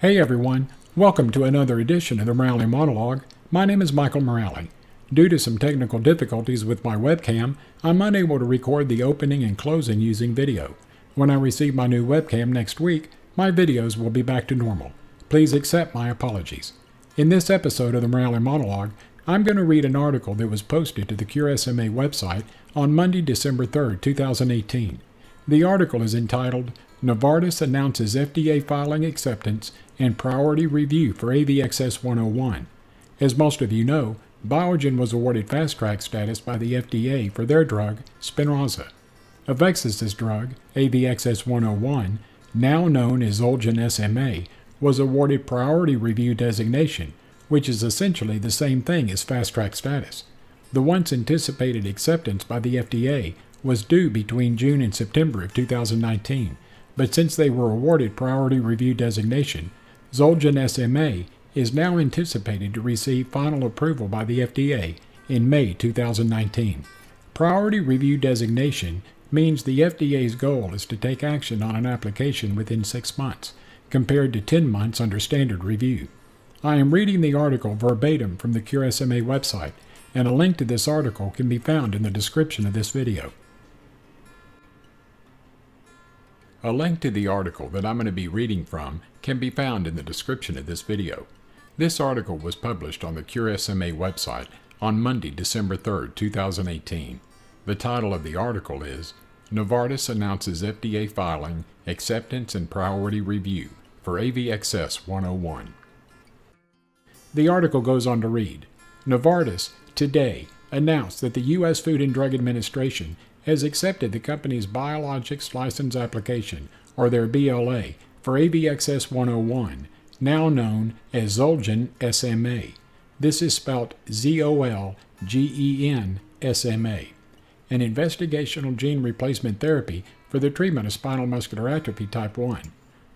Hey everyone, welcome to another edition of the Morale Monologue. My name is Michael Morale. Due to some technical difficulties with my webcam, I'm unable to record the opening and closing using video. When I receive my new webcam next week, my videos will be back to normal. Please accept my apologies. In this episode of the Morale Monologue, I'm going to read an article that was posted to the Cure SMA website on Monday, December 3rd, 2018. The article is entitled, Novartis Announces FDA Filing Acceptance and Priority Review for AVXS 101. As most of you know, Biogen was awarded Fast Track status by the FDA for their drug, Spinraza. AVXS's drug, AVXS 101, now known as Zolgen SMA, was awarded Priority Review designation, which is essentially the same thing as Fast Track status. The once anticipated acceptance by the FDA was due between June and September of 2019, but since they were awarded Priority Review designation, Zolgen SMA is now anticipated to receive final approval by the FDA in May 2019. Priority Review designation means the FDA's goal is to take action on an application within 6 months, compared to 10 months under standard review. I am reading the article verbatim from the Cure SMA website, and a link to this article can be found in the description of this video. A link to the article that I'm going to be reading from can be found in the description of this video. This article was published on the Cure SMA website on Monday, December 3rd, 2018. The title of the article is, Novartis Announces FDA Filing, Acceptance and Priority Review for AVXS 101. The article goes on to read, Novartis, today, announced that the U.S. Food and Drug Administration has accepted the company's Biologics License Application, or their BLA, for AVXS 101, now known as Zolgen SMA. This is spelled Zolgen SMA, an investigational gene replacement therapy for the treatment of spinal muscular atrophy type 1.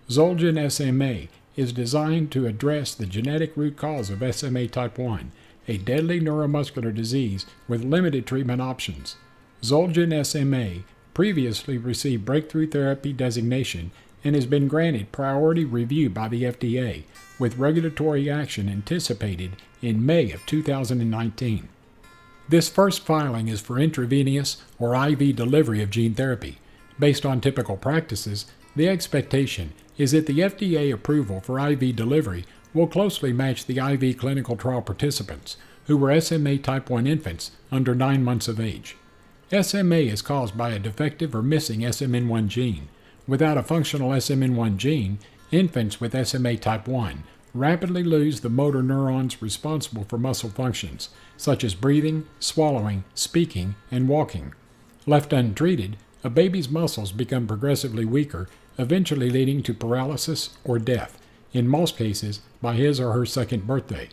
Zolgen SMA is designed to address the genetic root cause of SMA type 1, a deadly neuromuscular disease with limited treatment options. Zolgen SMA previously received Breakthrough Therapy designation and has been granted priority review by the FDA, with regulatory action anticipated in May of 2019. This first filing is for intravenous or IV delivery of gene therapy. Based on typical practices, the expectation is that the FDA approval for IV delivery will closely match the IV clinical trial participants, who were SMA type 1 infants under 9 months of age. SMA is caused by a defective or missing SMN1 gene. Without a functional SMN1 gene, infants with SMA type 1 rapidly lose the motor neurons responsible for muscle functions, such as breathing, swallowing, speaking, and walking. Left untreated, a baby's muscles become progressively weaker, eventually leading to paralysis or death, in most cases by his or her second birthday.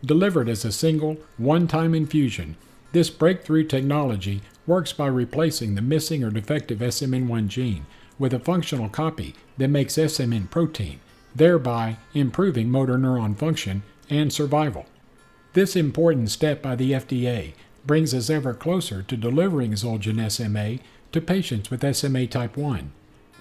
Delivered as a single, one-time infusion, this breakthrough technology works by replacing the missing or defective SMN1 gene with a functional copy that makes SMN protein, thereby improving motor neuron function and survival. This important step by the FDA brings us ever closer to delivering Zolgen SMA to patients with SMA type 1.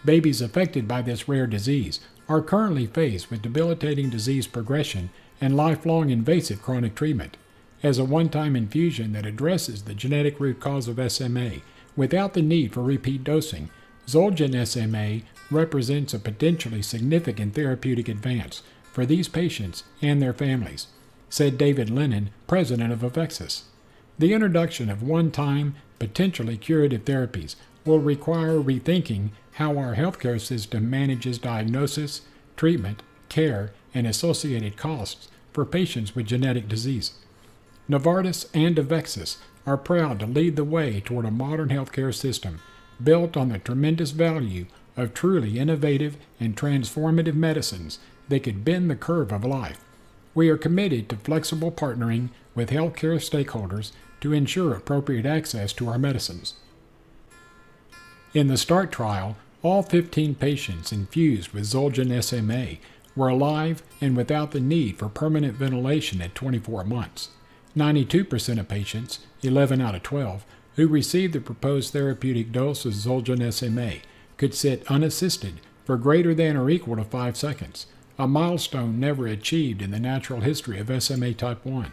Babies affected by this rare disease are currently faced with debilitating disease progression and lifelong invasive chronic treatment. As a one-time infusion that addresses the genetic root cause of SMA without the need for repeat dosing, Zolgen SMA represents a potentially significant therapeutic advance for these patients and their families, said David Lennon, president of AVXS. The introduction of one-time, potentially curative therapies will require rethinking how our healthcare system manages diagnosis, treatment, care, and associated costs for patients with genetic disease. Novartis and AVXS are proud to lead the way toward a modern healthcare system built on the tremendous value of truly innovative and transformative medicines that could bend the curve of life. We are committed to flexible partnering with healthcare stakeholders to ensure appropriate access to our medicines. In the START trial, all 15 patients infused with Zolgen SMA were alive and without the need for permanent ventilation at 24 months. 92% of patients, 11 out of 12, who received the proposed therapeutic dose of Zolgen SMA could sit unassisted for greater than or equal to 5 seconds, a milestone never achieved in the natural history of SMA type 1.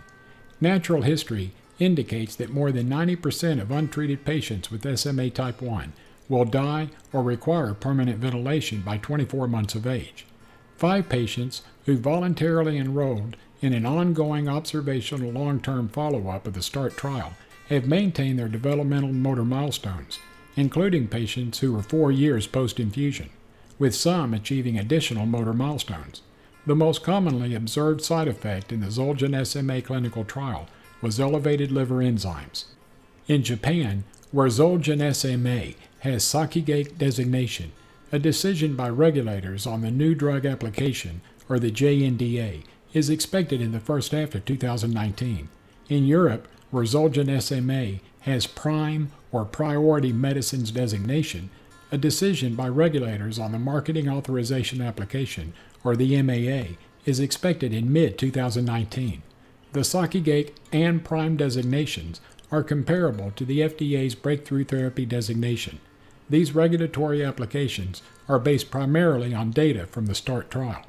Natural history indicates that more than 90% of untreated patients with SMA type 1 will die or require permanent ventilation by 24 months of age. 5 patients who voluntarily enrolled in an ongoing observational long-term follow-up of the START trial have maintained their developmental motor milestones, including patients who were 4 years post-infusion, with some achieving additional motor milestones. The most commonly observed side effect in the Zolgen SMA clinical trial was elevated liver enzymes. In Japan, where Zolgen SMA has Sakigake designation, a decision by regulators on the New Drug Application, or the JNDA, is expected in the first half of 2019. In Europe, where Zolgen SMA has PRIME or Priority Medicines designation, a decision by regulators on the Marketing Authorization Application, or the MAA, is expected in mid-2019. The Sakigake and PRIME designations are comparable to the FDA's Breakthrough Therapy designation. These regulatory applications are based primarily on data from the START trial.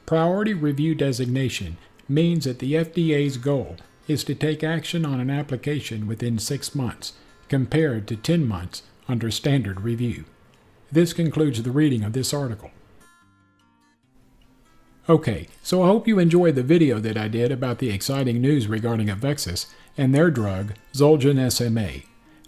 Priority Review designation means that the FDA's goal is to take action on an application within 6 months, compared to 10 months under standard review. This concludes the reading of this article. Okay, so I hope you enjoyed the video that I did about the exciting news regarding AVXS and their drug, Zolgen SMA.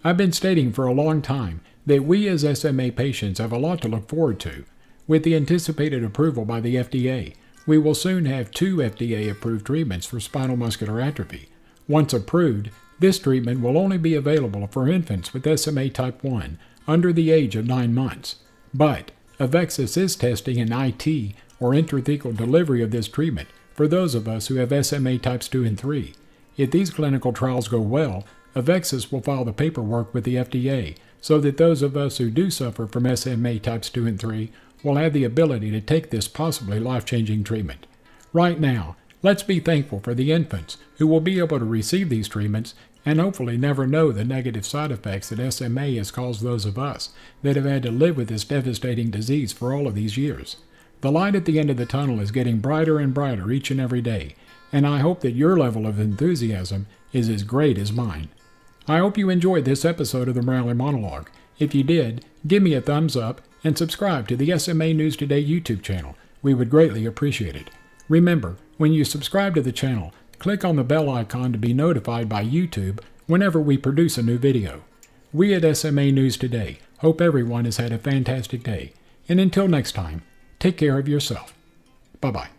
I've been stating for a long time that we as SMA patients have a lot to look forward to. With the anticipated approval by the FDA, we will soon have 2 FDA-approved treatments for spinal muscular atrophy. Once approved, this treatment will only be available for infants with SMA type 1 under the age of 9 months. But AVXS is testing an IT or intrathecal delivery of this treatment for those of us who have SMA types 2 and 3. If these clinical trials go well, AVXS will file the paperwork with the FDA so that those of us who do suffer from SMA types 2 and 3 will have the ability to take this possibly life-changing treatment. Right now, let's be thankful for the infants who will be able to receive these treatments and hopefully never know the negative side effects that SMA has caused those of us that have had to live with this devastating disease for all of these years. The light at the end of the tunnel is getting brighter and brighter each and every day, and I hope that your level of enthusiasm is as great as mine. I hope you enjoyed this episode of the Morale Monologue. If you did, give me a thumbs up and subscribe to the SMA News Today YouTube channel. We would greatly appreciate it. Remember, when you subscribe to the channel, click on the bell icon to be notified by YouTube whenever we produce a new video. We at SMA News Today hope everyone has had a fantastic day. And until next time, take care of yourself. Bye-bye.